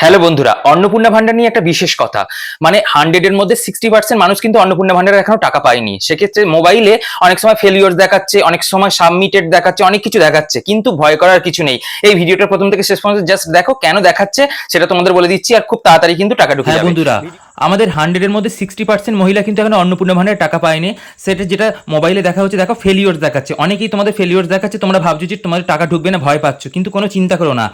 Hello বন্ধুরা, অন্নপূর্ণা ভান্ডার নিয়ে একটা বিশেষ কথা। মানে 100-এর মধ্যে 60% মানুষ কিন্তু অন্নপূর্ণা ভান্ডারে এখনো টাকা পায়নি। সেক্ষেত্রে মোবাইলে অনেক সময় ফেলিওর দেখাচ্ছে, অনেক সময় সাবমিটেড দেখাচ্ছে, অনেক কিছু দেখাচ্ছে, কিন্তু ভয় করার কিছু নেই। এই ভিডিওটা প্রথম থেকে শেষ পর্যন্ত জাস্ট দেখো, কেন দেখাচ্ছে সেটা তোমাদের বলে দিচ্ছি, আর খুব তাড়াতাড়ি কিন্তু টাকা ঢুকে হ্যাঁ যাবে। বন্ধুরা, আমাদের 100-এর মধ্যে 60% মহিলা কিন্তু এখন অন্নপূর্ণা ভান্ডারে টাকা পায়নি। সেটা যেটা মোবাইলে দেখা হচ্ছে, দেখো ফেলিওর দেখাচ্ছে, অনেকেই তোমাদের ফেলিওর দেখাচ্ছে, তোমরা ভাবছো যে তোমাদের টাকা ঢুকবে না, ভয় পাচ্ছ, কিন্তু কোনো চিন্তা করো না।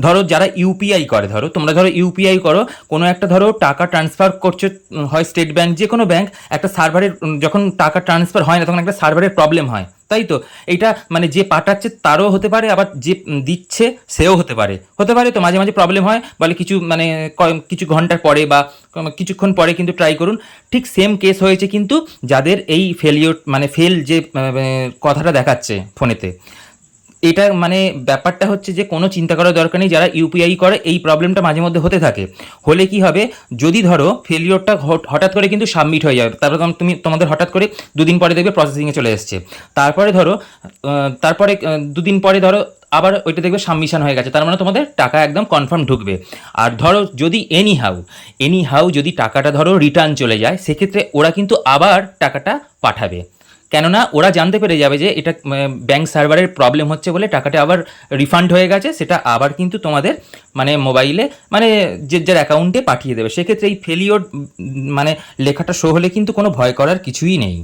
ধরো যারা ইউপিআই করে, তোমরা ধরো ইউপিআই করো, কোনো একটা ধরো টাকা ট্রান্সফার করছো, হয় স্টেট ব্যাংক, যে কোনো ব্যাংক, একটা সার্ভারের যখন টাকা ট্রান্সফার হয় না তখন একটা সার্ভারের প্রবলেম হয়, তাই তো? এইটা মানে যে পাঠাচ্ছে তারও হতে পারে, আবার যে দিচ্ছে সেও হতে পারে তো মাঝে মাঝে প্রবলেম হয় বলে, কিছু মানে কিছু ঘন্টার পরে বা কিছুক্ষণ পরে কিন্তু ট্রাই করুন। ঠিক সেম কেস হয়েছে কিন্তু যাদের এই ফেলিওর মানে ফেল যে কথাটা দেখাচ্ছে ফোনেতে। এটা মানে ব্যাপারটা হচ্ছে যে কোনো চিন্তা করার দরকার নেই। যারা ইউপিআই করে এই প্রবলেমটা মাঝে মধ্যে হতে থাকে। হলে কি হবে, যদি ধরো ফেলিওরটা হঠাৎ করে কিন্তু সাবমিট হয়ে যাবে, তারপরে তোমাদের হঠাৎ করে দুদিন পরে দেখবে প্রসেসিংয়ে চলে এসছে। তারপরে ধরো তারপরে দুদিন পরে ধরো আবার ওইটা দেখবে সাবমিশন হয়ে গেছে, তার মানে তোমাদের টাকা একদম কনফার্ম ঢুকবে। আর ধরো যদি এনি হাউ যদি টাকাটা ধরো রিটার্ন চলে যায়, সেক্ষেত্রে ওরা কিন্তু আবার টাকাটা পাঠাবে। কেননা ওরা জানতে পেরে যাবে যে এটা ব্যাংক সার্ভারের প্রবলেম হচ্ছে বলে টাকাটা আবার রিফান্ড হয়ে গেছে, সেটা আবার কিন্তু তোমাদের মানে মোবাইলে মানে যে যার অ্যাকাউন্টে পাঠিয়ে দেবে। সেক্ষেত্রে এই ফেলিওর মানে লেখাটা শো হলে কিন্তু কোনো ভয় করার কিছুই নেই।